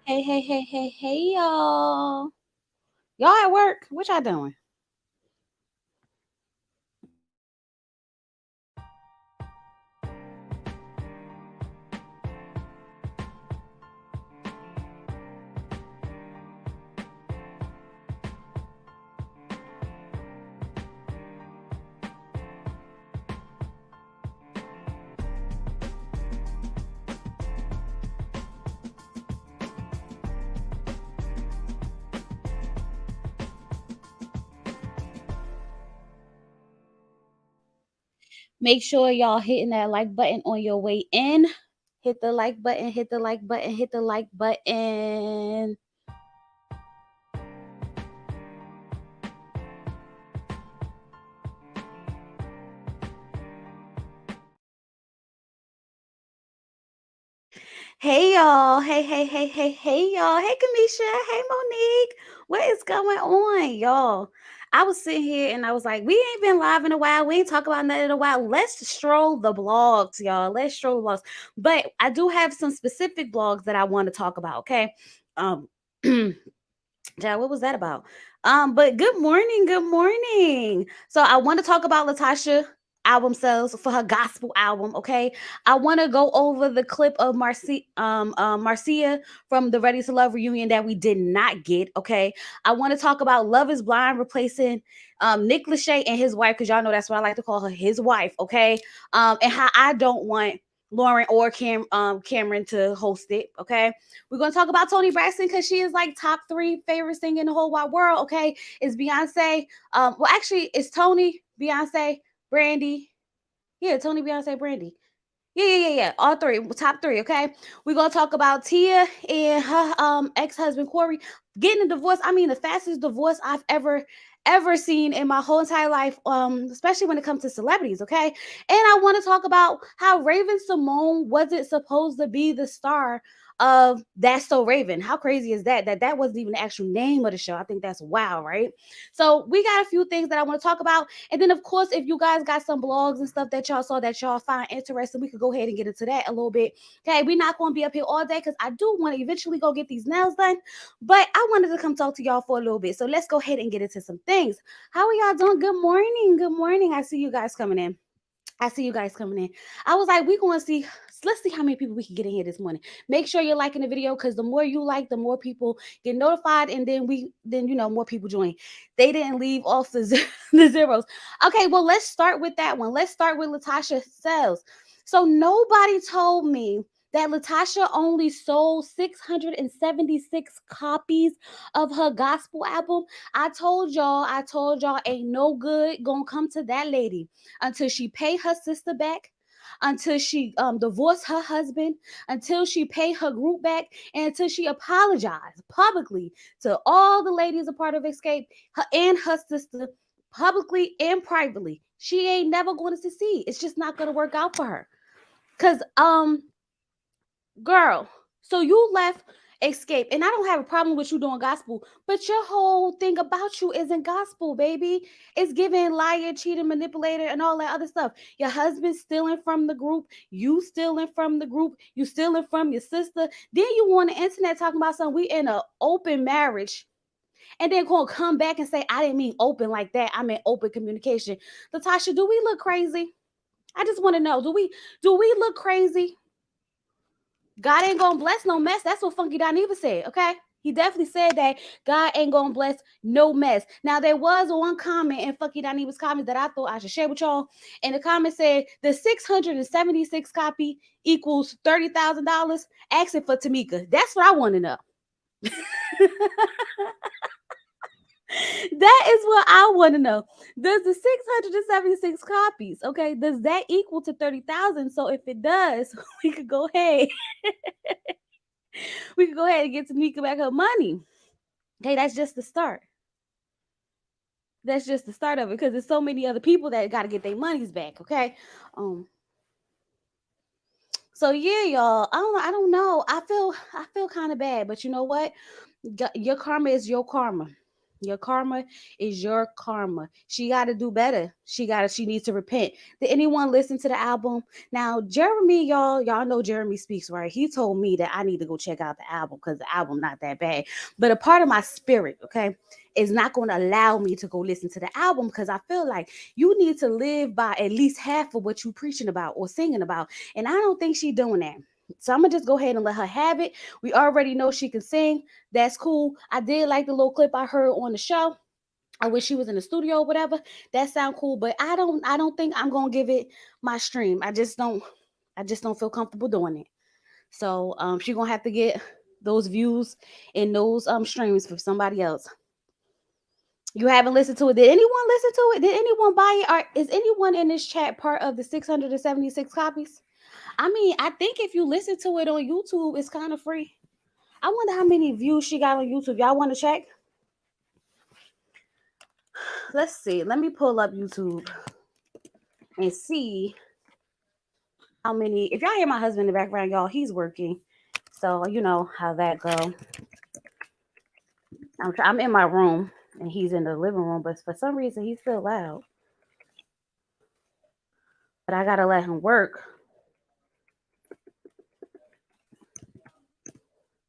Hey, y'all. Y'all at work? What y'all doing? Make sure y'all hitting that like button on your way in. Hit the like button, hit the like button, hit the like button. Hey y'all. Hey y'all. Hey Kamisha. Hey Monique. What is going on, y'all? I was sitting here and I was like, we ain't been live in a while. We ain't talk about nothing in a while. Let's stroll the blogs, y'all. Let's stroll the blogs. But I do have some specific blogs that I want to talk about, okay? Um Yeah, what was that about? But good morning, good morning. So I want to talk about Latasha album sales for her gospel album. Okay, I want to go over the clip of Marcia from the Ready to Love reunion that we did not get. Okay, I want to talk about Love Is Blind replacing Nick Lachey and his wife, because y'all know that's what I like to call her, his wife. Okay, and how I don't want Lauren or Cameron to host it. Okay, we're gonna talk about Toni Braxton because she is like top 3 favorite singer in the whole wide world. Okay, it's Beyonce. Well, actually, it's Toni, Beyonce, Brandy. Yeah, Toni, Beyonce, Brandy. Yeah. All 3, top 3. Okay, we're gonna talk about Tia and her ex-husband Corey getting a divorce. I mean, the fastest divorce I've ever seen in my whole entire life, especially when it comes to celebrities. Okay, and I want to talk about how Raven-Symone wasn't supposed to be the star of That's So Raven. How crazy is that? That wasn't even the actual name of the show. I think that's wow, right? So we got a few things that I want to talk about, and then of course, if you guys got some blogs and stuff that y'all saw that y'all find interesting, we could go ahead and get into that a little bit. Okay, we're not going to be up here all day because I do want to eventually go get these nails done, but I wanted to come talk to y'all for a little bit. So let's go ahead and get into some things. How are y'all doing? Good morning. Good morning. I see you guys coming in. I see you guys coming in. I was like, we going to see. Let's see how many people we can get in here this morning. Make sure you're liking the video because the more you like, the more people get notified, and then more people join. They didn't leave off the zeros. Okay, well let's start with that one. Let's start with Latasha sales. So nobody told me that Latasha only sold 676 copies of her gospel album. I told y'all, ain't no good gonna come to that lady until she pay her sister back, until she divorce her husband, until she pay her group back, and until she apologize publicly to all the ladies a part of Escape, her and her sister, publicly and privately. She ain't never going to succeed. It's just not going to work out for her. Cause girl, so you left Escape, and I don't have a problem with you doing gospel, but your whole thing about you isn't gospel, baby. It's giving liar, cheating, manipulator, and all that other stuff. Your husband stealing from the group, you stealing from the group, you stealing from your sister. Then you on the internet talking about something, we in an open marriage, and then gonna come back and say, I didn't mean open like that. I meant open communication. Latasha, do we look crazy? I just want to know, do we look crazy? God ain't gonna bless no mess. That's what Funky Dineva said, okay? He definitely said that God ain't gonna bless no mess. Now, there was one comment in Funky Dineva's comments that I thought I should share with y'all. And the comment said the 676 copy equals $30,000. Asking for Tamika. That's what I want to know. That is what I want to know. Does the 676 copies, okay, does that equal to 30,000? So if it does, we could go ahead. We could go ahead and get Tamika back her money. Okay, that's just the start. That's just the start of it because there's so many other people that got to get their monies back. Okay, um. So yeah, y'all. I don't know. I feel kind of bad, but you know what? Your karma is your karma. Your karma is your karma. She got to do better. She needs to repent. Did anyone listen to the album? Now, Jeremy, y'all know Jeremy Speaks, right? He told me that I need to go check out the album because the album not that bad. But a part of my spirit, okay, is not going to allow me to go listen to the album because I feel like you need to live by at least half of what you preaching about or singing about. And I don't think she doing that. So I'm gonna just go ahead and let her have it. We already know she can sing. That's cool. I did like the little clip I heard on the show. I wish she was in the studio or whatever. That sound cool, but I don't think I'm gonna give it my stream. I just don't feel comfortable doing it. So she gonna have to get those views and those streams for somebody else. You haven't listened to it. Did anyone listen to it? Did anyone buy it? Or is anyone in this chat part of the 676 copies? I mean, I think if you listen to it on YouTube, it's kind of free. I wonder how many views she got on YouTube. Y'all want to check? Let's see. Let me pull up YouTube and see how many. If y'all hear my husband in the background, y'all, he's working. So you know how that go. I'm in my room and he's in the living room, but for some reason he's still loud. But I gotta let him work.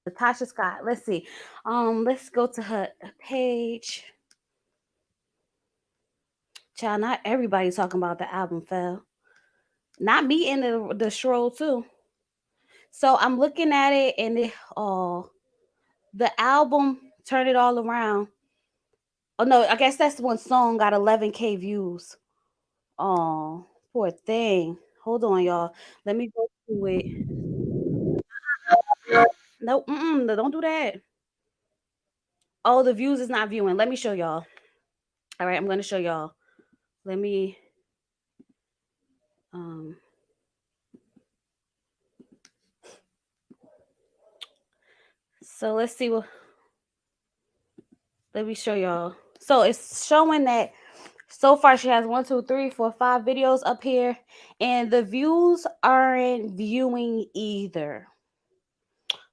Latasha Scott. Let's see. Let's go to her page. Child, not everybody's talking about the album fell. Not me in the Stroll too. So I'm looking at it and the album Turn It All Around. Oh no, I guess that's one song got 11K views. Oh, poor thing. Hold on, y'all. Let me go to it. Nope, no, don't do that. Oh, the views is not viewing. Let me show y'all. All right, I'm gonna show y'all. Let me um so let's see what let me show y'all. So it's showing that so far she has 1, 2, 3, 4, 5 videos up here, and the views aren't viewing either.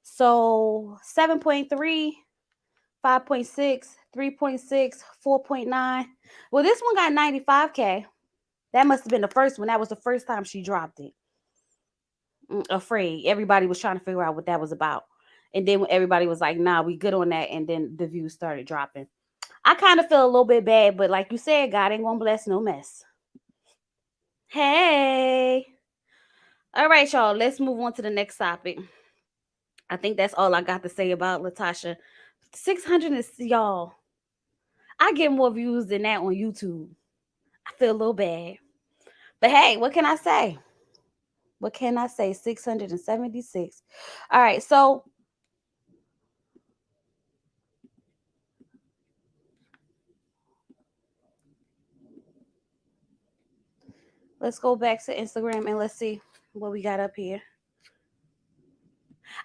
So 7.3, 5.6, 3.6, 4.9. Well, this one got 95K. That must have been the first one. That was the first time she dropped it. Afraid. Everybody was trying to figure out what that was about. And then everybody was like, nah, we good on that. And then the views started dropping. I kind of feel a little bit bad, but like you said, God ain't gonna bless no mess. Hey. All right, y'all. Let's move on to the next topic. I think that's all I got to say about Latasha. 600 is y'all. I get more views than that on YouTube. I feel a little bad. But hey, what can I say? What can I say? 676. All right, so let's go back to Instagram and let's see what we got up here.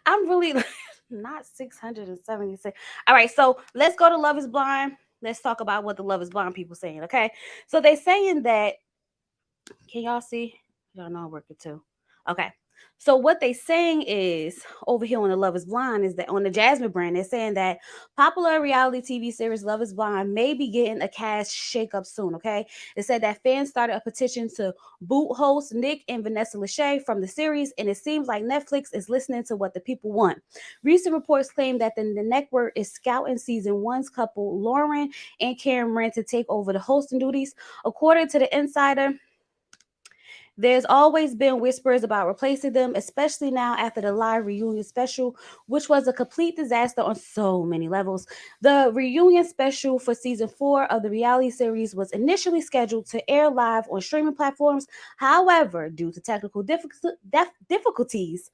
I'm really not 676. All right, so let's go to Love is Blind. Let's talk about what the Love is Blind people saying, okay? So they saying that, can y'all see? Y'all know I'm working too. Okay. So what they saying is over here on the Love is Blind is that on the Jasmine brand, they're saying that popular reality TV series Love is Blind may be getting a cast shakeup soon. Okay. It said that fans started a petition to boot hosts Nick and Vanessa Lachey from the series, and it seems like Netflix is listening to what the people want. Recent reports claim that the network is scouting season one's couple Lauren and Cameron to take over the hosting duties. According to the insider, there's always been whispers about replacing them, especially now after the live reunion special, which was a complete disaster on so many levels. The reunion special for season 4 of the reality series was initially scheduled to air live on streaming platforms. However, due to technical difficulties,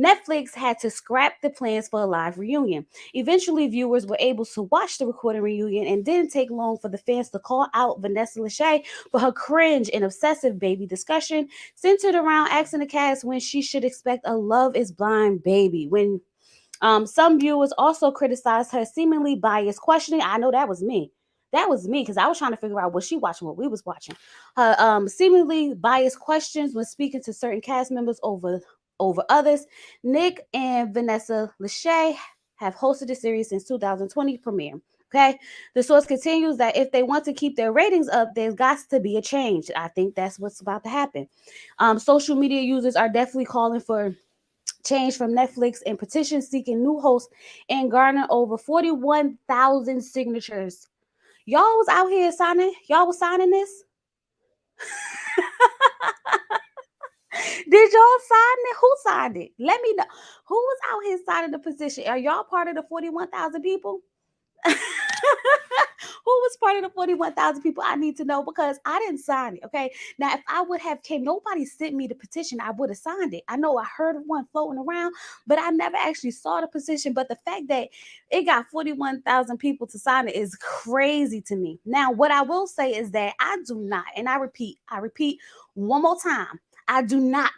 Netflix had to scrap the plans for a live reunion. Eventually, viewers were able to watch the recorded reunion, and didn't take long for the fans to call out Vanessa Lachey for her cringe and obsessive baby discussion centered around asking the cast when she should expect a Love is Blind baby. When some viewers also criticized her seemingly biased questioning. I know that was me. That was me because I was trying to figure out what she watching, what we was watching. Her seemingly biased questions when speaking to certain cast members over others. Nick and Vanessa Lachey have hosted the series since 2020 premiere. Okay. The source continues that if they want to keep their ratings up, there's got to be a change. I think that's what's about to happen. Social media users are definitely calling for change from Netflix and petitions seeking new hosts and garner over 41,000 signatures. Y'all was out here signing. Y'all was signing this. Did y'all sign it? Who signed it? Let me know. Who was out here signing the petition? Are y'all part of the 41,000 people? Who was part of the 41,000 people? I need to know because I didn't sign it. Okay. Now, if I would have came, nobody sent me the petition, I would have signed it. I know I heard of one floating around, but I never actually saw the petition. But the fact that it got 41,000 people to sign it is crazy to me. Now, what I will say is that I do not, and I repeat one more time, I do not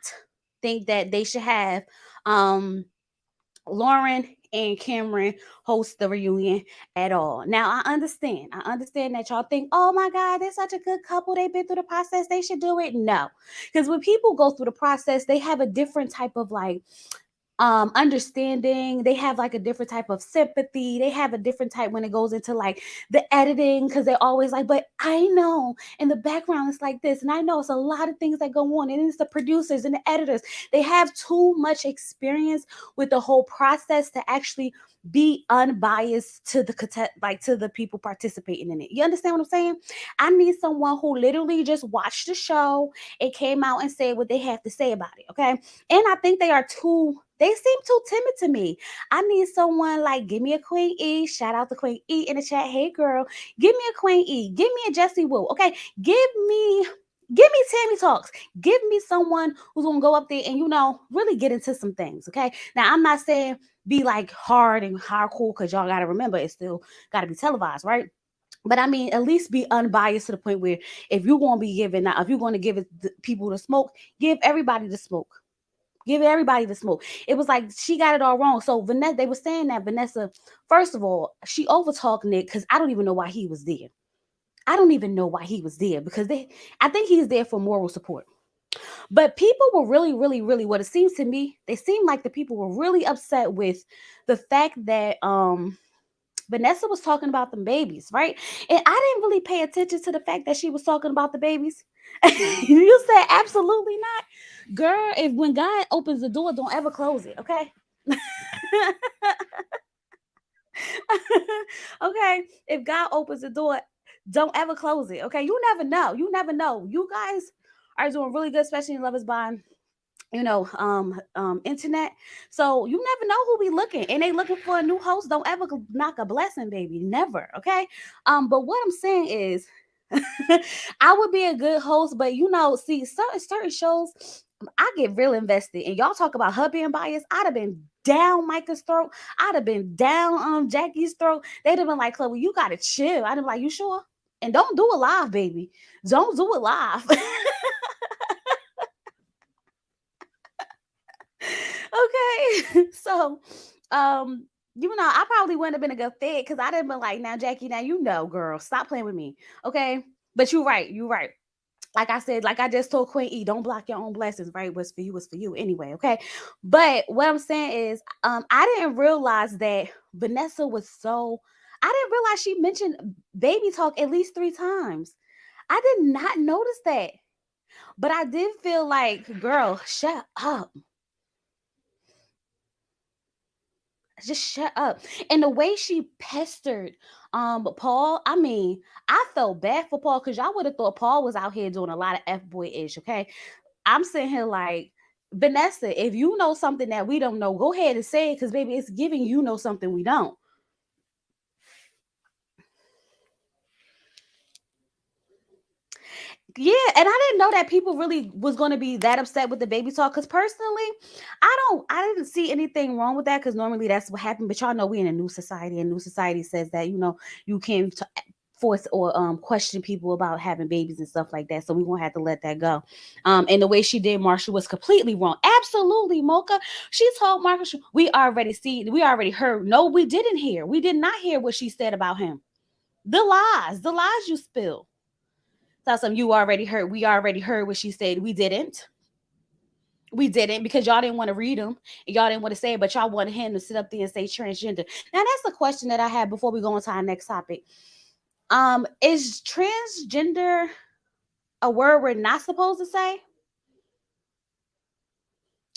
think that they should have Lauren and Cameron host the reunion at all. Now I understand. I understand that y'all think, oh my God, they're such a good couple. They've been through the process. They should do it. No. Because when people go through the process, they have a different type of like understanding. They have like a different type of sympathy. They have a different type when it goes into like the editing, because they're always like, but I know in the background it's like this, and I know it's a lot of things that go on, and it's the producers and the editors. They have too much experience with the whole process to actually be unbiased to the like to the people participating in it. You understand what I'm saying? I need someone who literally just watched the show and came out and said what they have to say about it. Okay. And I think they seem too timid to me. I need someone like, give me a Queen E. Shout out to Queen E in the chat. Hey girl, give me a Queen E. Give me a Jessie Woo. Okay. Give me Tammy Talks. Give me someone who's gonna go up there and really get into some things. Okay. Now I'm not saying be like hard and hardcore, because y'all gotta remember it's still gotta be televised, right? But I mean, at least be unbiased to the point where if you're going to be giving, now, if you're going to give it people to smoke, give everybody the smoke. Give everybody the smoke. It was like she got it all wrong. So Vanessa, they were saying that Vanessa, first of all, she overtalked Nick because I don't even know why he was there. I don't even know why he was there because I think he's there for moral support. But people were really, really, really, what it seems to me, they seem like the people were really upset with the fact that Vanessa was talking about the babies, right? And I didn't really pay attention to the fact that she was talking about the babies. You said absolutely not. Girl, if when God opens the door, don't ever close it, okay? Okay? If God opens the door, don't ever close it, okay? You never know. You never know. You guys are doing really good, especially in Love is Blind, internet. So you never know who be looking, and they looking for a new host. Don't ever knock a blessing, baby. Never. Okay. But what I'm saying is I would be a good host, but see, certain shows, I get real invested. And y'all talk about her being biased. I'd have been down Micah's throat. I'd have been down Jackie's throat. They'd have been like, Chloe, you gotta chill. I'd have been like, you sure? And don't do it live, baby. Don't do it live. Okay. So, I probably wouldn't have been a good fit because I'd have been like, now, Jackie, now girl, stop playing with me. Okay. But you're right. You're right. Like I said, like I just told Queen E, don't block your own blessings, right? What's for you is for you anyway. Okay. But what I'm saying is, I didn't realize that Vanessa was I didn't realize she mentioned baby talk at least 3 times. I did not notice that. But I did feel like, girl, shut up. Just shut up. And the way she pestered Paul, I mean, I felt bad for Paul because y'all would have thought Paul was out here doing a lot of F-boy ish. Okay. I'm sitting here like, Vanessa, if you know something that we don't know, go ahead and say it, because baby, it's giving something we don't. Yeah, and I didn't know that people really was going to be that upset with the baby talk. Because personally, I didn't see anything wrong with that. Because normally that's what happened. But y'all know we in a new society, and new society says that you can't force or question people about having babies and stuff like that. So we won't have to let that go. And the way she did Marshall was completely wrong. Absolutely, Mocha. She told Marshall, we already heard. No, we didn't hear. We did not hear what she said about him. The lies you spill. Tell some you already heard. We already heard what she said. We didn't. We didn't because y'all didn't want to read them and y'all didn't want to say it, but y'all wanted him to sit up there and say transgender. Now that's the question that I had before we go on to our next topic. Is transgender a word we're not supposed to say?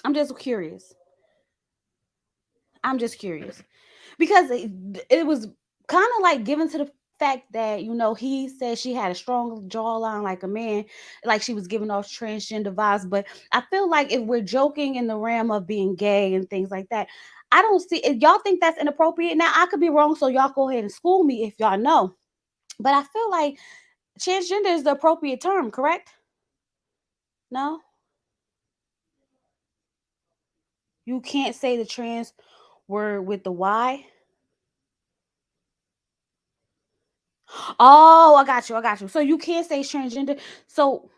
I'm just curious. I'm just curious because it was kind of like given to the fact that he said she had a strong jawline like a man, like she was giving off transgender vibes. But I feel like if we're joking in the realm of being gay and things like that, I don't see if y'all think that's inappropriate. Now I could be wrong, so y'all go ahead and school me if y'all know. But I feel like transgender is the appropriate term, correct? No, you can't say the trans word with the Y. Oh, I got you. I got you. So you can't say transgender. So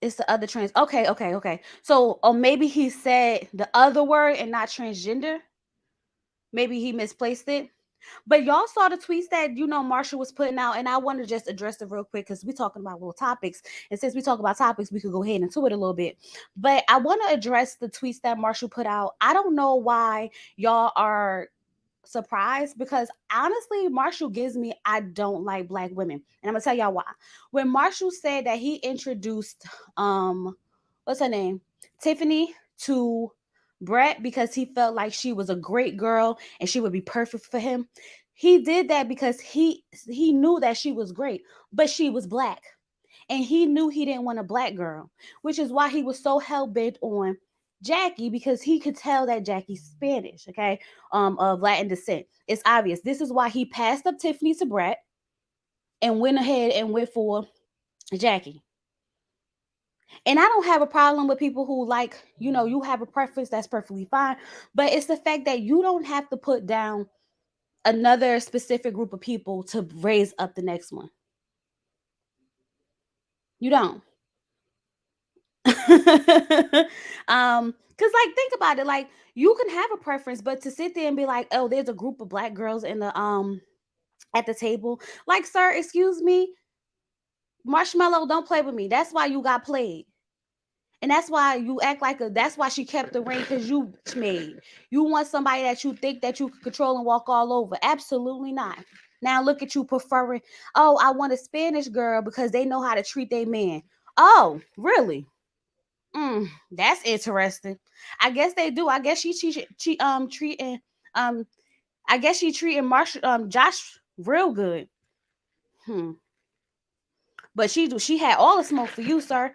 it's the other trans. Okay, okay, okay. So, or maybe he said the other word and not transgender. Maybe he misplaced it. But y'all saw the tweets that Marshall was putting out, and I want to just address it real quick because we're talking about little topics. And since we talk about topics, we could go ahead into it a little bit. But I want to address the tweets that Marshall put out. I don't know why y'all are surprised because honestly, Marshall gives me I don't like black women. And I'm gonna tell y'all why. When Marshall said that he introduced what's her name? Tiffany to Brett because he felt like she was a great girl and she would be perfect for him. He did that because he knew that she was great, but she was black. And he knew he didn't want a black girl, which is why he was so hell bent on Jackie because he could tell that Jackie's Spanish, okay, of Latin descent. It's obvious. This is why he passed up Tiffany to Brett and went ahead and went for Jackie. And I don't have a problem with people who like, you have a preference, that's perfectly fine. But it's the fact that you don't have to put down another specific group of people to raise up the next one. You don't. Because like think about it, like you can have a preference, but to sit there and be like, oh, there's a group of black girls in the at the table, like, sir, excuse me, Marshmallow, don't play with me. That's why you got played. And that's why you act like that's why she kept the ring because you made. You want somebody that you think that you can control and walk all over. Absolutely not. Now look at you preferring, oh, I want a Spanish girl because they know how to treat their man. Oh, really? That's interesting. I guess they do. I guess treating um I guess she treating Marshall Josh real good. Hmm. But she had all the smoke for you, sir.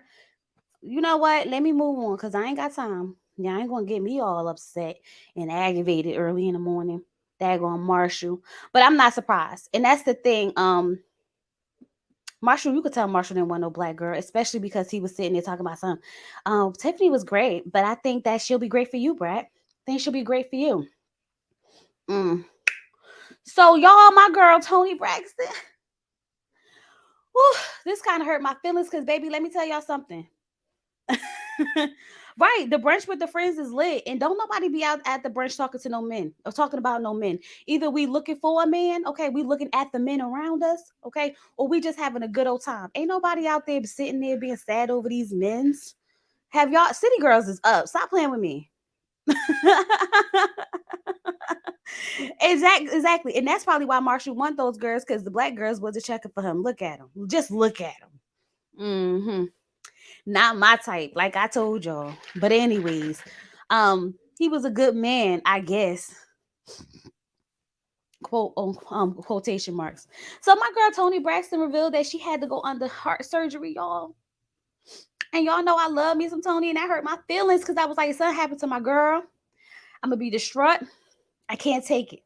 You know what? Let me move on because I ain't got time. Yeah, I ain't gonna get me all upset and aggravated early in the morning. Daggone Marshall. But I'm not surprised. And that's the thing. Marshall, you could tell Marshall didn't want no black girl, especially because he was sitting there talking about something. Tiffany was great, but I think that she'll be great for you, Brad. I think she'll be great for you. Mm. So, y'all, my girl, Toni Braxton. Whew, this kind of hurt my feelings because, baby, let me tell y'all something. Right, the brunch with the friends is lit, and don't nobody be out at the brunch talking to no men or talking about no men. Either we looking for a man, okay, we looking at the men around us, okay, or we just having a good old time. Ain't nobody out there sitting there being sad over these men's. Have y'all City Girls is up? Stop playing with me. Exactly, and that's probably why Marshall want those girls because the black girls wasn't checking for him. Look at him, just look at him. Mm-hmm. Not my type, like I told y'all. But anyways, he was a good man, I guess. Quote quotation marks. So my girl Toni Braxton revealed that she had to go under heart surgery, y'all. And y'all know I love me some Toni, and that hurt my feelings because I was like, something happened to my girl. I'm gonna be distraught. I can't take it.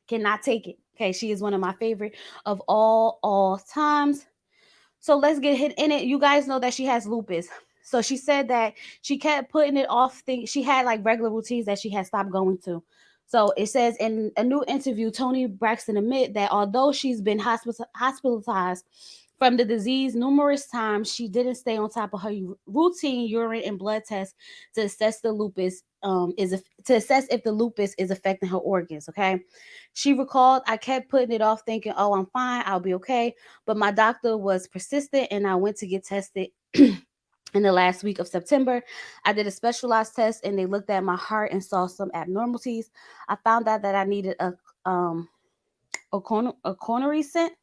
Cannot take it. Okay, she is one of my favorite of all times. So let's get hit in it. You guys know that she has lupus. So she said that she kept putting it off. She had like regular routines that she had stopped going to. So it says in a new interview, Toni Braxton admit that although she's been hospitalized from the disease numerous times, she didn't stay on top of her routine urine and blood tests to assess the lupus to assess if the lupus is affecting her organs. Okay, she recalled, I kept putting it off, thinking, "Oh, I'm fine, I'll be okay." But my doctor was persistent, and I went to get tested. in the last week of September. I did a specialized test and they looked at my heart and saw some abnormalities. I found out that I needed um a coronary a coronary stent.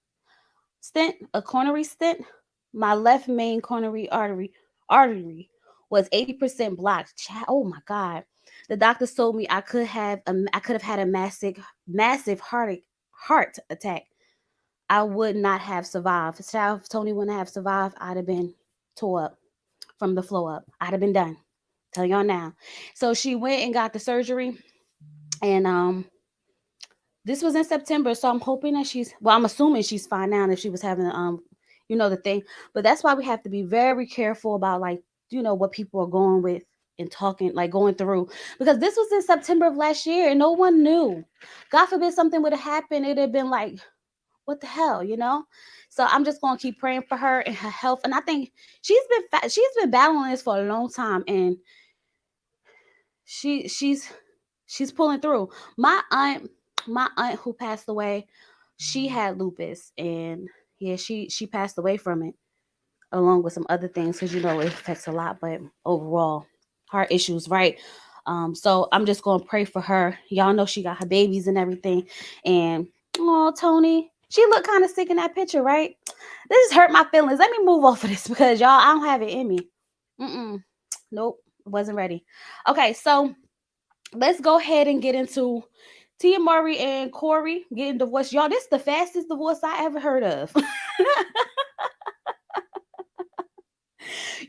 My left main coronary artery was 80% blocked. Oh my god. The doctors told me I could have had a massive heart attack. I would not have survived. If Tony wouldn't have survived, I'd have been tore up from the flow up. I'd have been done. Tell y'all now. So she went and got the surgery, and this was in September. So I'm hoping that I'm assuming she's fine now. If she was having the thing, but that's why we have to be very careful about like what people are going with and talking like going through, because this was in September of last year and no one knew. God forbid something would have happened, it'd have been like, what the hell. So I'm just gonna keep praying for her and her health. And I think she's been battling this for a long time, and she's pulling through. My aunt who passed away, she had lupus, and yeah, she passed away from it along with some other things, because it affects a lot, but overall heart issues, right? So I'm just gonna pray for her. Y'all know she got her babies and everything, and oh, Tony, she looked kind of sick in that picture, right? This just hurt my feelings. Let me move off of this because y'all, I don't have it in me. Nope, wasn't ready. Okay, so let's go ahead and get into Tia Mowry and Corey getting divorced. Y'all, this is the fastest divorce I ever heard of.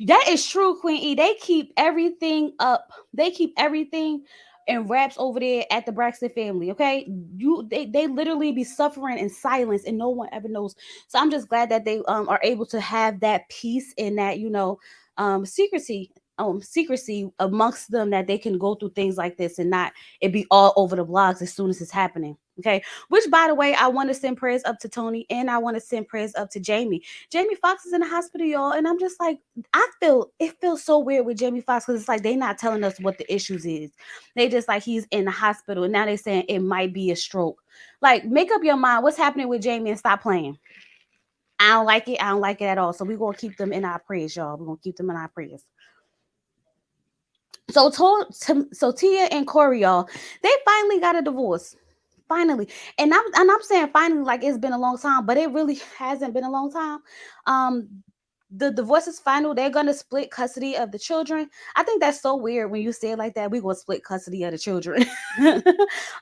That is true, Queen E. They keep everything up. They keep everything in wraps over there at the Braxton family. Okay, they literally be suffering in silence, and no one ever knows. So I'm just glad that they are able to have that peace and that secrecy amongst them, that they can go through things like this and not it be all over the blogs as soon as it's happening. Okay, which by the way, I want to send prayers up to Tony, and I want to send prayers up to Jamie. Jamie Foxx is in the hospital, y'all, and I'm just like, it feels so weird with Jamie Foxx, because it's like they not telling us what the issues is. They just like he's in the hospital, and now they're saying it might be a stroke. Like, make up your mind what's happening with Jamie and stop playing. I don't like it. I don't like it at all. So we're gonna keep them in our prayers, y'all. We're gonna keep them in our prayers. So Tia and Corey, y'all, they finally got a divorce. Finally. And I'm saying finally, like it's been a long time, but it really hasn't been a long time. Um the divorce is final. They're gonna split custody of the children. I think that's so weird when you say it like that. We're gonna split custody of the children.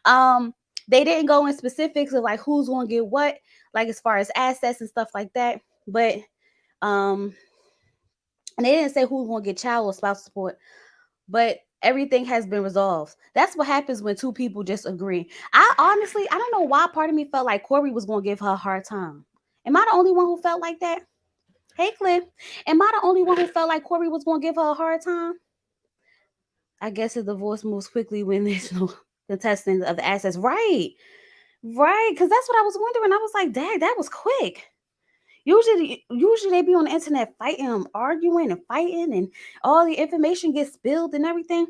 um they didn't go in specifics of like who's gonna get what, like as far as assets and stuff like that. But um and they didn't say who's gonna get child or spouse support, but everything has been resolved. That's what happens when two people just agree. I don't know why part of me felt like Corey was going to give her a hard time. Am I the only one who felt like that? Hey, Cliff. Am I the only one who felt like Corey was going to give her a hard time? I guess the divorce moves quickly when there's no contesting of the assets. Right. Right. Because that's what I was wondering. I was like, dang, that was quick. Usually they be on the internet fighting, arguing and fighting, and all the information gets spilled and everything.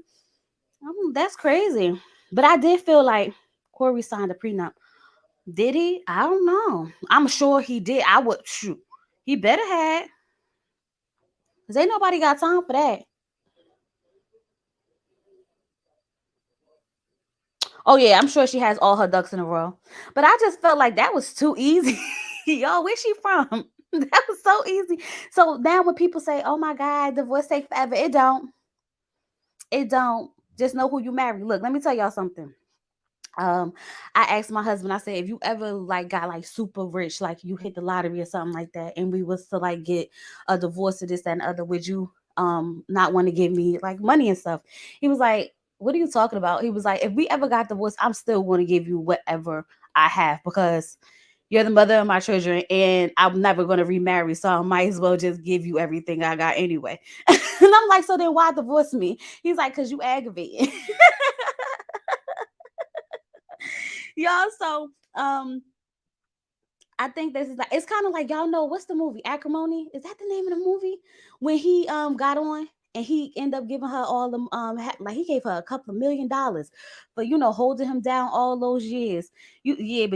That's crazy. But I did feel like Corey signed a prenup. Did he? I don't know. I'm sure he did. I would shoot. He better had. Cause ain't nobody got time for that. Oh yeah, I'm sure she has all her ducks in a row. But I just felt like that was too easy. Y'all, where's she from? That was so easy. So now when people say, "Oh my God, divorce take forever," it don't. It don't. Just know who you marry. Look, let me tell y'all something. um I asked my husband, I said, if you ever like got like super rich, like you hit the lottery or something like that, and we was to like get a divorce or this, that, and the other, would you not want to give me like money and stuff? He was like, what are you talking about? He was like, if we ever got divorced, I'm still going to give you whatever I have, because you're the mother of my children and I'm never going to remarry, so I might as well just give you everything I got anyway. And I'm like, so then why divorce me? He's like, because you aggravating. Y'all. So I think this is like, it's kind of like, y'all know what's the movie Acrimony? Is that the name of the movie? When he got on and he ended up giving her all them like he gave her a couple of $1 million for holding him down all those years. But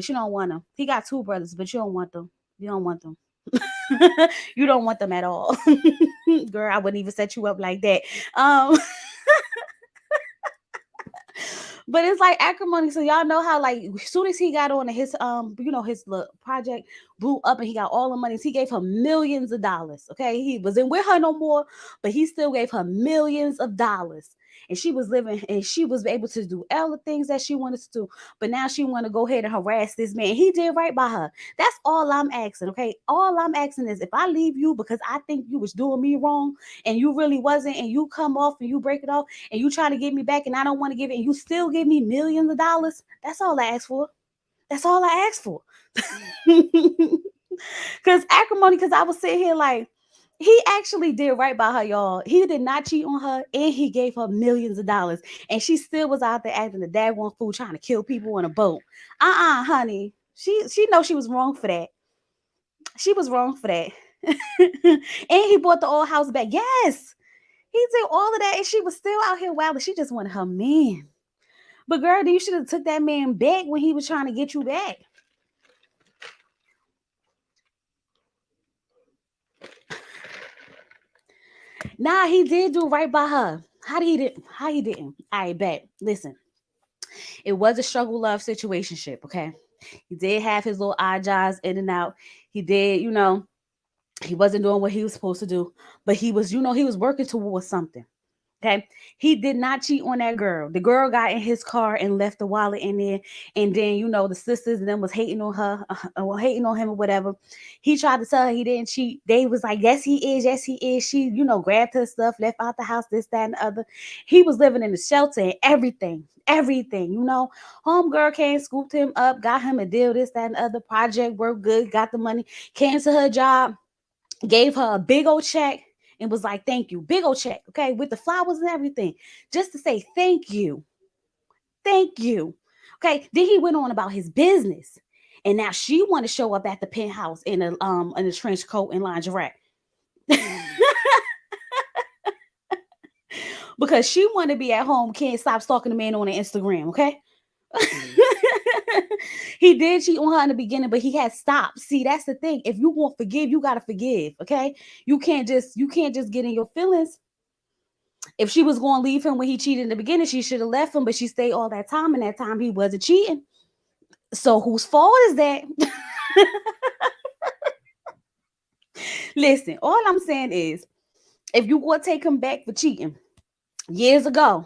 you don't want him. He got two brothers, but you don't want them. You don't want them. You don't want them at all. Girl, I wouldn't even set you up like that. Um, but it's like acrimony. So y'all know how like as soon as he got on his his project blew up and he got all the money. He gave her millions of dollars. Okay, he wasn't with her no more, but he still gave her millions of dollars. And she was living and she was able to do all the things that she wanted to do. But now she want to go ahead and harass this man. He did right by her. That's all I'm asking. Okay. All I'm asking is if I leave you because I think you was doing me wrong and you really wasn't, and you come off and you break it off and you trying to get me back and I don't want to give it and you still give me millions of dollars. That's all I ask for. That's all I asked for. Cause acrimony, because I was sitting here like, he actually did right by her, y'all. He did not cheat on her, and he gave her millions of dollars, and she still was out there acting the daggone fool, trying to kill people on a boat. Honey, she know she was wrong for that. She was wrong for that. And he bought the old house back. Yes, he did all of that, and she was still out here wild. She just wanted her man. But girl, you should have took that man back when he was trying to get you back. Nah, he did do right by her. How did he did? How he didn't? I bet. Listen, it was a struggle love situationship. Okay, he did have his little odd jobs in and out. He did, he wasn't doing what he was supposed to do, but he was, he was working towards something. Okay. He did not cheat on that girl. The girl got in his car and left the wallet in there. And then, the sisters and them was hating on her, hating on him or whatever. He tried to tell her he didn't cheat. They was like, yes, he is. Yes, he is. She, grabbed her stuff, left out the house, this, that, and the other. He was living in the shelter and everything. Everything, homegirl came, scooped him up, got him a deal, this, that, and the other. Project worked good, got the money, came to her job, gave her a big old check and was like, thank you. Big old check, okay, with the flowers and everything, just to say thank you. Thank you. Okay. Then he went on about his business. And now she want to show up at the penthouse in a trench coat and lingerie. Because she want to be at home, can't stop stalking the man on the Instagram, okay? He did cheat on her in the beginning, but he had stopped. See, that's the thing. If you want to forgive, you gotta forgive. Okay, you can't just get in your feelings. If she was going to leave him when he cheated in the beginning, she should have left him, but she stayed all that time, and that time he wasn't cheating. So whose fault is that? Listen, all I'm saying is, if you want to take him back for cheating years ago,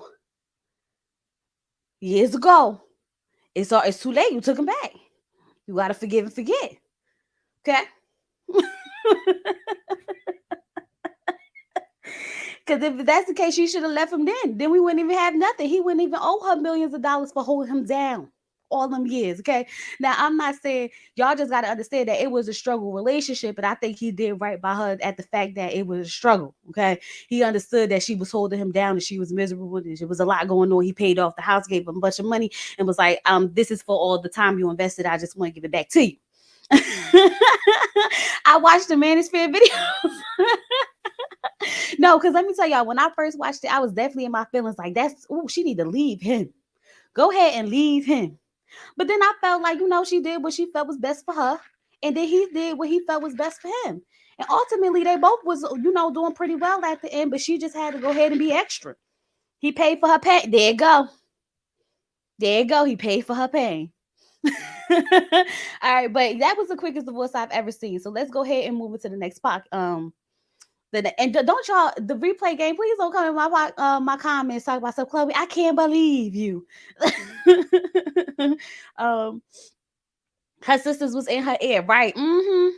it's too late. You took him back. You gotta forgive and forget. Okay. Because if that's the case, she should have left him then. Then we wouldn't even have nothing. He wouldn't even owe her millions of dollars for holding him down all them years. Okay. Now, I'm not saying, y'all just got to understand that it was a struggle relationship, but I think he did right by her at the fact that it was a struggle. Okay. He understood that she was holding him down and she was miserable. There was a lot going on. He paid off the house, gave him a bunch of money, and was like, this is for all the time you invested. I just want to give it back to you. I watched the Manosphere videos. No, because let me tell y'all, when I first watched it, I was definitely in my feelings like, she need to leave him. Go ahead and leave him. But then I felt like, she did what she felt was best for her. And then he did what he felt was best for him. And ultimately, they both was, doing pretty well at the end, but she just had to go ahead and be extra. He paid for her pain. There you go. There you go. He paid for her pain. All right, but that was the quickest divorce I've ever seen. So let's go ahead and move into the next part. And don't y'all, the replay game, please don't come in my comments talk about stuff. Chloe, I can't believe you. Her sisters was in her ear, right? And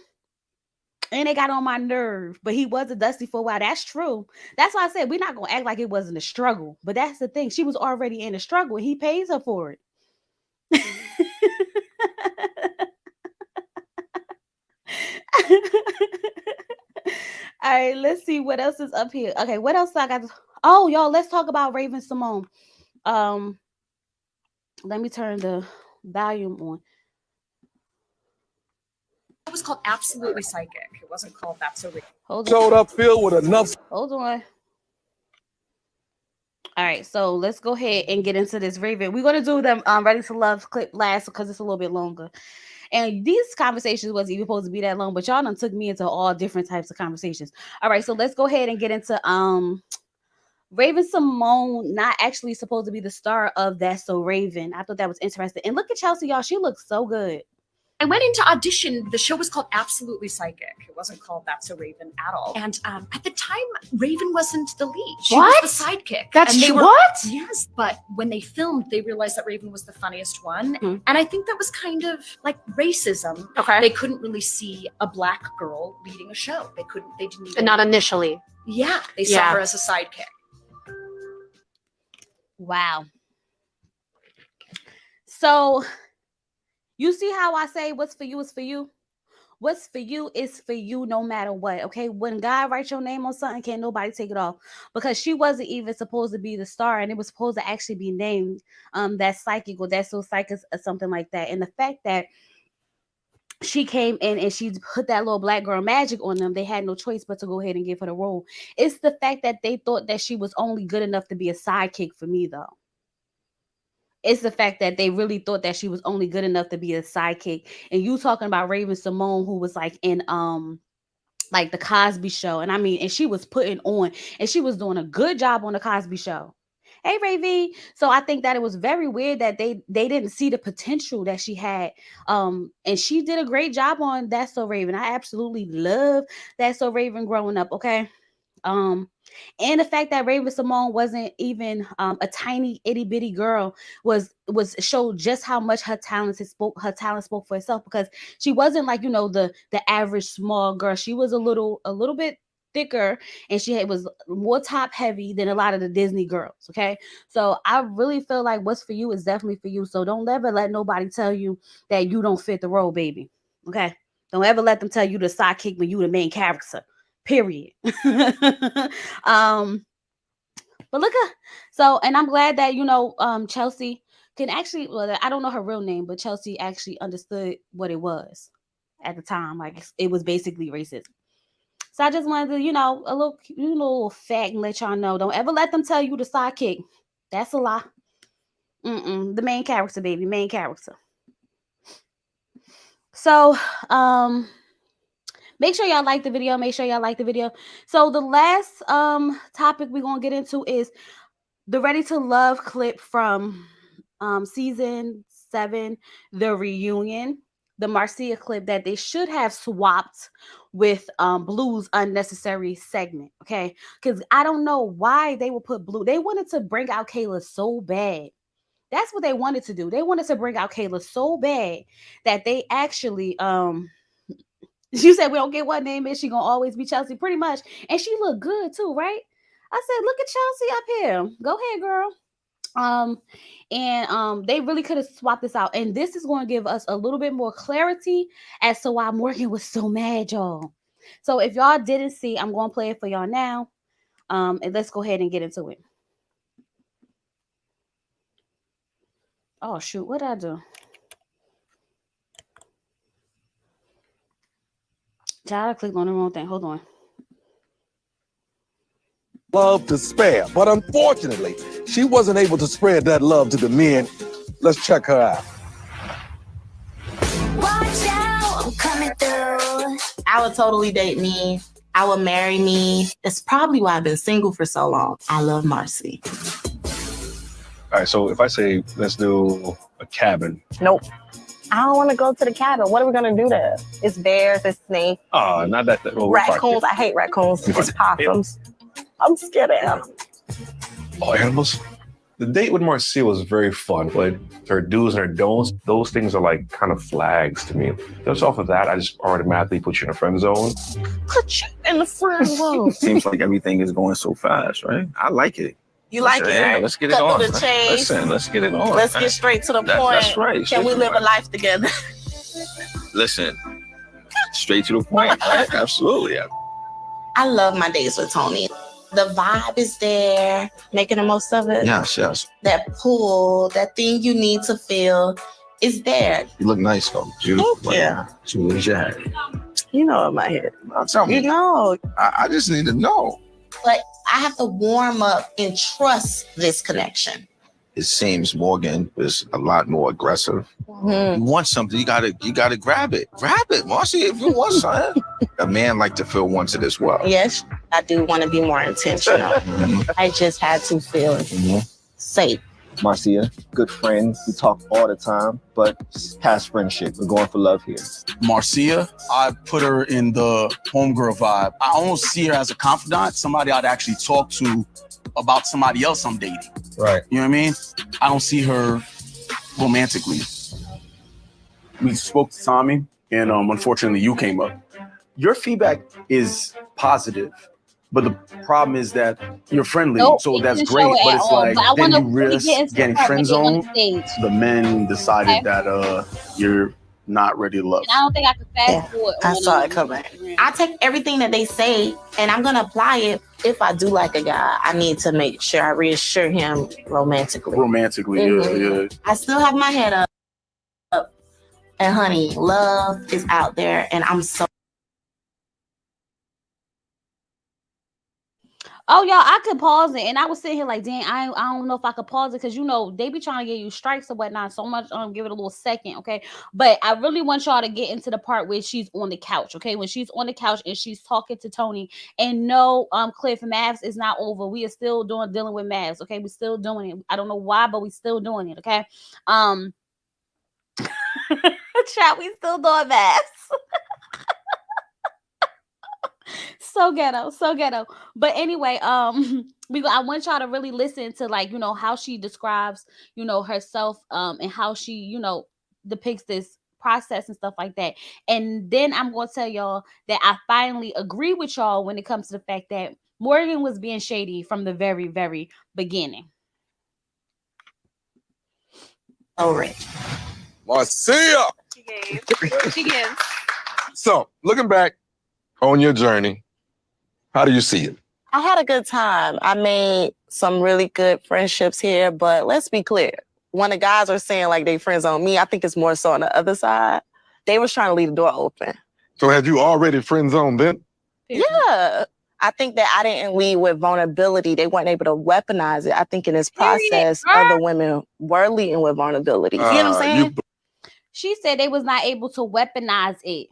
they got on my nerve, but he was a dusty for a while. That's true. That's why I said we're not gonna act like it wasn't a struggle. But that's the thing. She was already in a struggle. He pays her for it. All right, let's see what else is up here. Okay, what else I got? Oh, y'all, let's talk about Raven-Symone. Let me turn the volume on. It was called Absolutely Psychic. It wasn't called That's So Real. Hold on. Showed up filled with enough. Hold on. All right, so let's go ahead and get into this Raven. We're gonna do them Ready to Love clip last because it's a little bit longer. And these conversations wasn't even supposed to be that long, but y'all done took me into all different types of conversations. All right, so let's go ahead and get into Raven-Symone not actually supposed to be the star of That's So Raven. I thought that was interesting. And look at Chelsea, y'all. She looks so good. I went into audition. The show was called Absolutely Psychic. It wasn't called That's So Raven at all. And at the time, Raven wasn't the lead. She was the sidekick. That's and they were, what? Yes, but when they filmed, they realized that Raven was the funniest one. Hmm. And I think that was kind of like racism. Okay. They couldn't really see a black girl leading a show. They didn't even. And not initially. Yeah, they saw her as a sidekick. Wow. So you see how I say what's for you is for you? What's for you is for you no matter what, okay? When God writes your name on something, can't nobody take it off. Because she wasn't even supposed to be the star, and it was supposed to actually be named that psychic or That's So psychic or something like that. And the fact that she came in and she put that little black girl magic on them, they had no choice but to go ahead and give her the role. It's the fact that they thought that she was only good enough to be a sidekick for me, though. It's the fact that they really thought that she was only good enough to be a sidekick. And you talking about Raven-Symone, who was like in like the Cosby Show, and I mean, and she was putting on, and she was doing a good job on the Cosby Show. Hey, Raven. So I think that it was very weird that they didn't see the potential that she had. And she did a great job on That's So Raven. I absolutely love That's So Raven growing up. Okay. And the fact that Raven-Symone wasn't even a tiny itty bitty girl was showed just how much her talent spoke for itself, because she wasn't like, you know, the average small girl. She was a little bit thicker, and she was more top heavy than a lot of the Disney girls. Okay, so I really feel like what's for you is definitely for you. So don't ever let nobody tell you that you don't fit the role, baby. Okay, don't ever let them tell you the sidekick when you the main character. Period. But look at, so, and I'm glad that, you know, Chelsea can actually, well, I don't know her real name, but Chelsea actually understood what it was at the time. Like, it was basically racism. So I just wanted to, you know, a little fact and let y'all know. Don't ever let them tell you the sidekick. That's a lie. The main character, baby, main character. So, make sure y'all like the video. Make sure y'all like the video. So the last topic we're gonna get into is the Ready to Love clip from season 7, the reunion, the Marcia clip that they should have swapped with Blue's unnecessary segment. Okay, because I don't know why they would put Blue. They wanted to bring out Kayla so bad. That's what they wanted to do. They wanted to bring out Kayla so bad that they actually she said, we don't get what name is. She gonna always be Chelsea, pretty much. And she looked good too, right? I said, look at Chelsea up here. Go ahead, girl. They really could have swapped this out. And this is going to give us a little bit more clarity as to why Morgan was so mad, y'all. So if y'all didn't see, I'm going to play it for y'all now. And let's go ahead and get into it. Oh, shoot. What did I do? Child, I clicked on the wrong thing. Hold on. Love to spare, but unfortunately, she wasn't able to spread that love to the men. Let's check her out. Watch out, I'm coming through. I would totally date me. I would marry me. That's probably why I've been single for so long. I love Marcy. All right, so if I say, let's do a cabin. Nope. I don't want to go to the cabin. What are we going to do there? It's bears, it's snakes. Oh, not that. Well, raccoons. I hate raccoons. It's possums. I'm scared of animals. Oh, animals? The date with Marcia was very fun, but her do's and her don'ts, those things are like kind of flags to me. Just off of that, I just automatically put you in a friend zone. Put you in the friend zone. Seems like everything is going so fast, right? I like it. You like it? Yeah, let's get it Cut on. through the chase. Listen, let's get it on. Let's get straight to the point. That's right. Can we live a life together? Listen, straight to the point. Right? Absolutely. I love my days with Toni. The vibe is there. Making the most of it. Yes, yes. That pull, that thing you need to feel is there. You look nice, though. Beautiful. Yeah. So where's your hat? You know in my head. Tell me. You know. I just need to know. But I have to warm up and trust this connection. It seems Morgan is a lot more aggressive. You want something, you gotta grab it. Grab it, Marcy, if you want something. A man like to feel wanted as well. Yes, I do want to be more intentional. I just had to feel safe. Marcia, good friends. We talk all the time, but it's past friendship. We're going for love here. Marcia, I put her in the homegirl vibe. I almost see her as a confidant, somebody I'd actually talk to about somebody else I'm dating. Right. You know what I mean? I don't see her romantically. We spoke to Tommy, and unfortunately you came up. Your feedback is positive, but the problem is that you're friendly, so that's great. But it's like, then you risk getting friend zoned. The men decided that you're not ready to love. And I don't think I could fast forward. I saw it coming. I take everything that they say and I'm gonna apply it. If I do like a guy, I need to make sure I reassure him romantically. Yeah. I still have my head up. And honey, love is out there, and I'm so. Oh, y'all, I could pause it, and I was sitting here like, dang, I don't know if I could pause it, because they be trying to give you strikes or whatnot so much. Give it a little second, okay? But I really want y'all to get into the part where she's on the couch, okay? When she's on the couch and she's talking to Toni, and no, Cliff, Mavs is not over. We are still dealing with Mavs, okay? We're still doing it. I don't know why, but we still doing it, okay? Chat, we still doing Mavs. So ghetto. But anyway, I want y'all to really listen to, like, how she describes, herself, and how she, depicts this process and stuff like that. And then I'm going to tell y'all that I finally agree with y'all when it comes to the fact that Morgan was being shady from the very, very beginning. All right. Marcia! She gives. So, looking back on your journey, how do you see it? I had a good time. I made some really good friendships here, but let's be clear. When the guys are saying like they friends on me, I think it's more so on the other side. They was trying to leave the door open. So had you already friend zoned then? Yeah. I think that I didn't lead with vulnerability. They weren't able to weaponize it. I think in this process, other women were leading with vulnerability. You know what I'm saying? She said they was not able to weaponize it.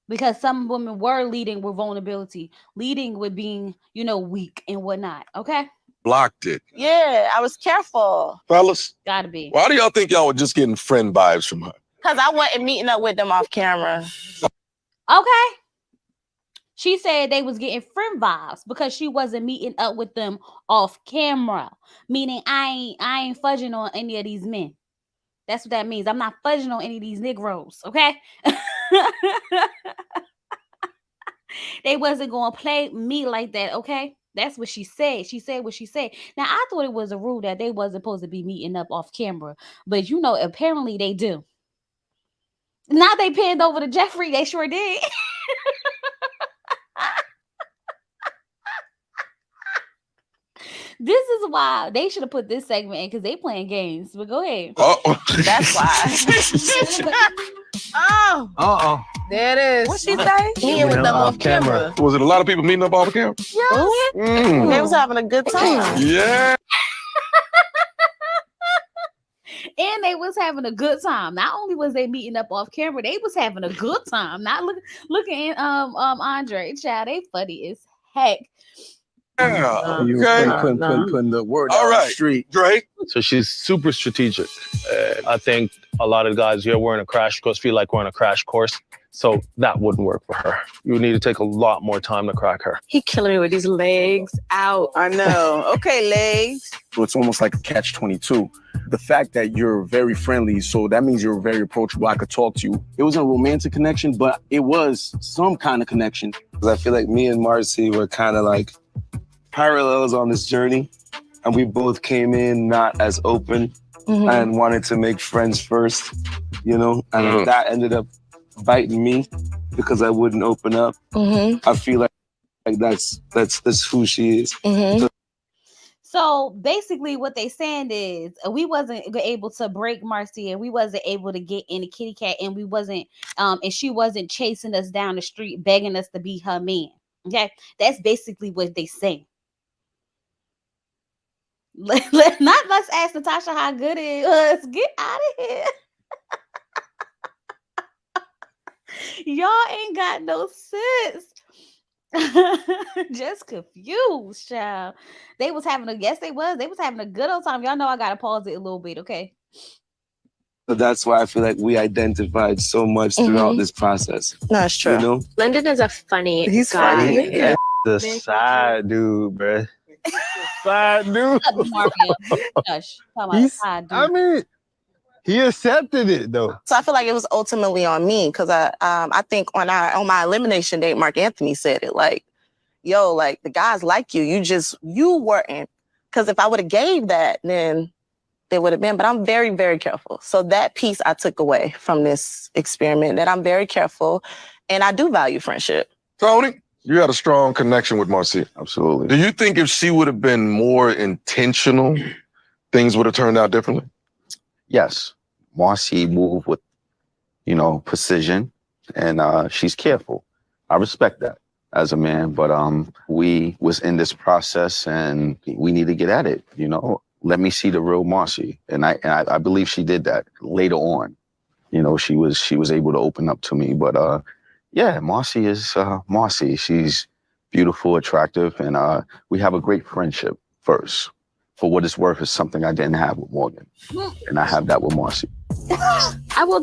Because some women were leading with vulnerability, leading with being, weak and whatnot. Okay? Blocked it. Yeah, I was careful. Fellas? Gotta be. Why do y'all think y'all were just getting friend vibes from her? Because I wasn't meeting up with them off camera. Okay. She said they was getting friend vibes because she wasn't meeting up with them off camera. Meaning I ain't fudging on any of these men. That's what that means. I'm not fudging on any of these Negroes, okay? They wasn't going to play me like that, okay? That's what she said. She said what she said. Now, I thought it was a rule that they wasn't supposed to be meeting up off camera. But, apparently they do. Now they pinned over to Jeffrey. They sure did. This is why they should have put this segment in, because they playing games. But go ahead. That's why. Oh. There it is. What she say? Here with them off camera. Was it a lot of people meeting up off camera? Yes. They was having a good time. Yeah. And they was having a good time. Not only was they meeting up off camera, they was having a good time. Not looking at Andre. Child, they funny as heck. Yeah. You putting the word All out right. on the street. Drake. So she's super strategic. I think a lot of guys here wearing a crash course feel like we're on a crash course. So that wouldn't work for her. You would need to take a lot more time to crack her. He killing me with these legs out. I know. Okay, legs. So it's almost like a catch-22. The fact that you're very friendly, so that means you're very approachable. I could talk to you. It wasn't a romantic connection, but it was some kind of connection. I feel like me and Marcy were kind of like parallels on this journey. And we both came in not as open and wanted to make friends first, And that ended up biting me because I wouldn't open up. I feel like that's who she is. So basically what they saying is we wasn't able to break Marcia. We wasn't able to get in the kitty cat, and we wasn't and she wasn't chasing us down the street begging us to be her man. Okay? That's basically what they say. Let's ask Latasha how good it was. Get out of here. Y'all ain't got no sense. Just confused, child. They was having having a good old time. Y'all know I gotta pause it a little bit, okay? So that's why I feel like we identified so much throughout this process. That's true. You know? Lyndon is a funny He's guy. funny. Yeah. The side dude, bruh. Side dude. I mean, he accepted it though. So I feel like it was ultimately on me because I think on my elimination date, Mark Anthony said it like, yo, like the guys like you. You weren't. Because if I would have gave that, then there would have been. But I'm very, very careful. So that piece I took away from this experiment, that I'm very careful and I do value friendship. Tony, you had a strong connection with Marcia. Absolutely. Do you think if she would have been more intentional, things would have turned out differently? Yes. Marcy moved with, precision, and she's careful. I respect that as a man, but we was in this process and we need to get at it, Let me see the real Marcy. And I believe she did that later on. She was able to open up to me. But yeah, Marcy is Marcy. She's beautiful, attractive, and we have a great friendship first. For what it's worth, is something I didn't have with Morgan. And I have that with Marcy. I will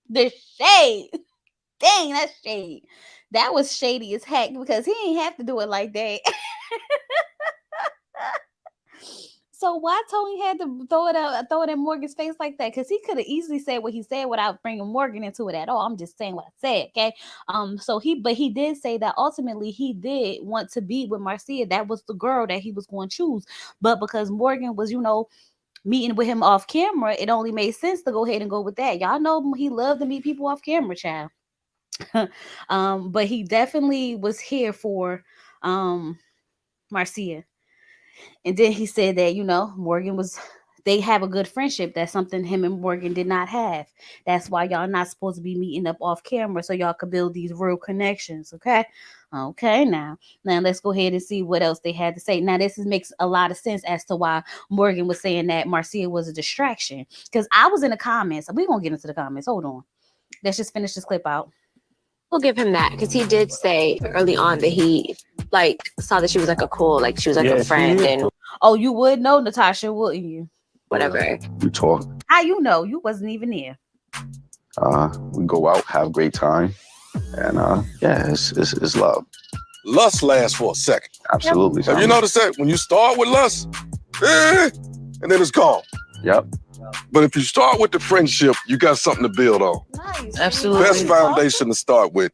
The shade. Dang, that's shady. That was shady as heck because he ain't have to do it like that. So why Tony had to throw it in Morgan's face like that? Because he could have easily said what he said without bringing Morgan into it at all. I'm just saying what I said, okay? But he did say that ultimately he did want to be with Marcia. That was the girl that he was going to choose. But because Morgan was, meeting with him off camera, it only made sense to go ahead and go with that. Y'all know he loved to meet people off camera, child. But he definitely was here for Marcia. And then he said that, Morgan they have a good friendship. That's something him and Morgan did not have. That's why y'all not supposed to be meeting up off camera so y'all could build these real connections, okay? Okay, now let's go ahead and see what else they had to say. Now, this makes a lot of sense as to why Morgan was saying that Marcia was a distraction. Because I was in the comments. We're going to get into the comments. Hold on. Let's just finish this clip out. We'll give him that because he did say early on that he saw that she was she was a friend and you would know, Natasha, wouldn't you? Whatever. We talk. How you know? You wasn't even there. We go out, have a great time, and it's love. Lust lasts for a second. Absolutely. Have you noticed that when you start with lust, and then it's gone? Yep. But if you start with the friendship, you got something to build on. Nice. Absolutely. Best foundation to start with.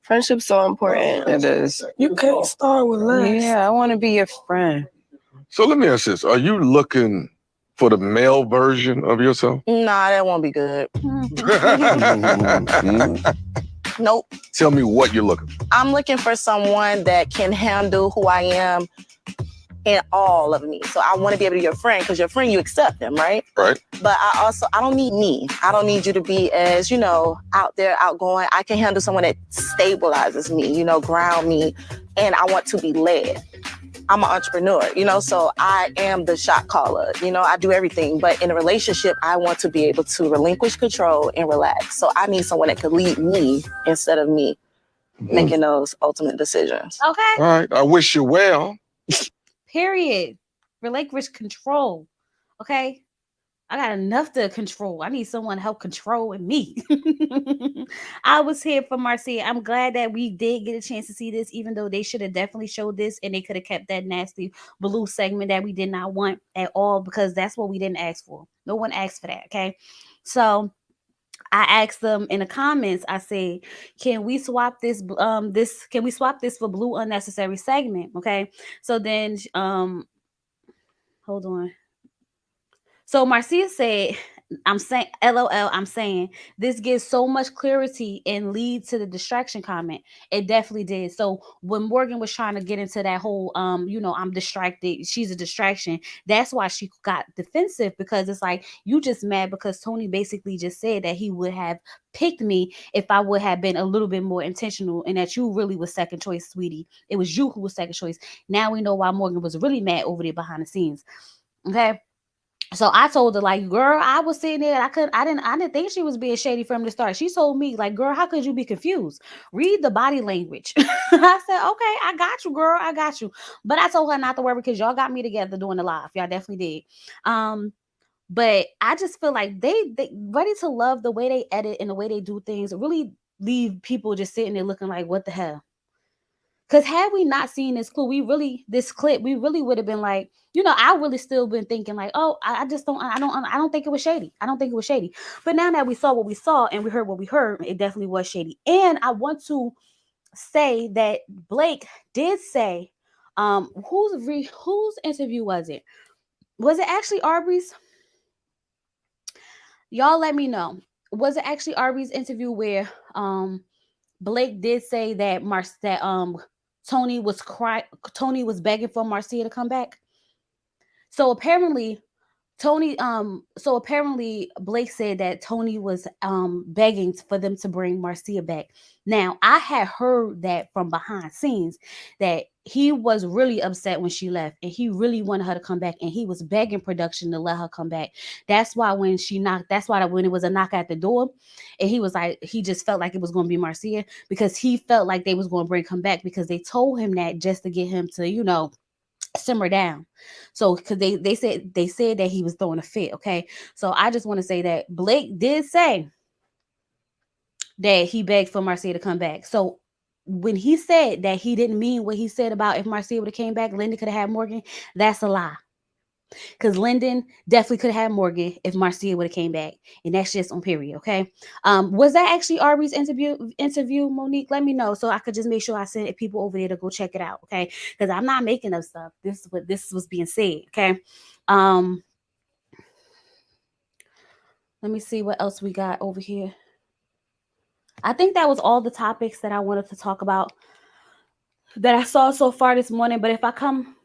Friendship's so important. It is. You can't start with lust. Yeah, I want to be your friend. So let me ask this. Are you looking for the male version of yourself? Nah, that won't be good. Nope. Tell me what you're looking for. I'm looking for someone that can handle who I am in all of me. So I want to be able to be your friend because your friend, you accept them, right? Right. But I don't need me. I don't need you to be as, out there, outgoing. I can handle someone that stabilizes me, ground me, and I want to be led. I'm an entrepreneur, so I am the shot caller. I do everything. But in a relationship, I want to be able to relinquish control and relax. So I need someone that could lead me instead of me making those ultimate decisions. Okay. All right. I wish you well. Period. Relinquish control. Okay. I got enough to control. I need someone to help control me. I was here for Marcia. I'm glad that we did get a chance to see this, even though they should have definitely showed this and they could have kept that nasty blue segment that we did not want at all because that's what we didn't ask for. No one asked for that. Okay. So I asked them in the comments, I said, can we swap this for blue unnecessary segment? Okay. So then hold on. So Marcia said, I'm saying, LOL, I'm saying this gives so much clarity and lead to the distraction comment. It definitely did. So when Morgan was trying to get into that whole, I'm distracted, she's a distraction, that's why she got defensive, because it's like, you just mad because Toni basically just said that he would have picked me if I would have been a little bit more intentional, and that you really was second choice, sweetie. It was you who was second choice. Now we know why Morgan was really mad over there behind the scenes. Okay. So I told her, like, girl, I was sitting there. I didn't think she was being shady from the start. She told me, like, girl, how could you be confused? Read the body language. I said, okay, I got you, girl. I got you. But I told her not to worry, because y'all got me together doing the live. Y'all definitely did. But I just feel like they Ready to Love, the way they edit and the way they do things, really leave people just sitting there looking like, what the hell? Because had we not seen this clip, we really would have been like, I really still been thinking like, oh, I don't think it was shady. I don't think it was shady. But now that we saw what we saw and we heard what we heard, it definitely was shady. And I want to say that Blake did say, whose interview was it? Was it actually Aubrey's? Y'all let me know. Was it actually Aubrey's interview where Blake did say that Toni was begging for Marcia to come back? So apparently Blake said that Toni was begging for them to bring Marcia back. Now, I had heard that from behind scenes, that he was really upset when she left, and he really wanted her to come back, and he was begging production to let her come back. That's why when it was a knock at the door, and he was like, he just felt like it was going to be Marcia, because he felt like they was going to bring him back, because they told him that just to get him to, simmer down. So because they said that he was throwing a fit. Okay, so I just want to say that Blake did say that he begged for Marcia to come back. So when he said that he didn't mean what he said about if Marcia would have came back, Lyndon could have had Morgan, that's a lie. Because Lyndon definitely could have had Morgan if Marcia would have came back. And that's just on period, okay? Was that actually Aubrey's interview, Monique? Let me know so I could just make sure I send people over there to go check it out, okay? Because I'm not making up stuff. This was being said, okay? Let me see what else we got over here. I think that was all the topics that I wanted to talk about that I saw so far this morning. But if I come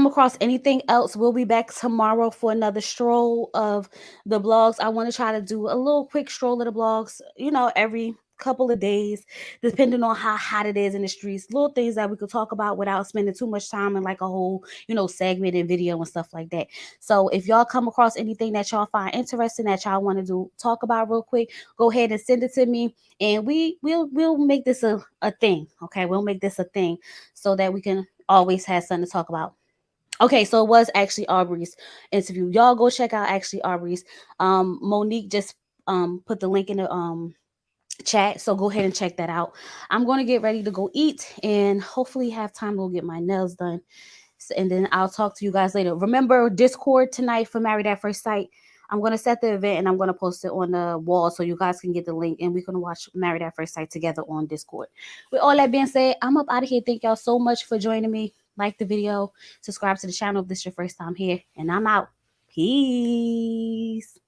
across anything else, we'll be back tomorrow for another stroll of the blogs. I want to try to do a little quick stroll of the blogs, every couple of days, depending on how hot it is in the streets. Little things that we could talk about without spending too much time in like a whole, segment and video and stuff like that. So if y'all come across anything that y'all find interesting that y'all want to talk about real quick, go ahead and send it to me, and we'll make this a thing. Okay, we'll make this a thing so that we can always have something to talk about. Okay, so it was actually Aubrey's interview. Y'all go check out actually Aubrey's. Monique just put the link in the chat, so go ahead and check that out. I'm going to get ready to go eat and hopefully have time to go get my nails done. And then I'll talk to you guys later. Remember Discord tonight for Married at First Sight. I'm going to set the event and I'm going to post it on the wall so you guys can get the link, and we're going to watch Married at First Sight together on Discord. With all that being said, I'm up out of here. Thank y'all so much for joining me. Like the video, subscribe to the channel if this is your first time here, and I'm out. Peace.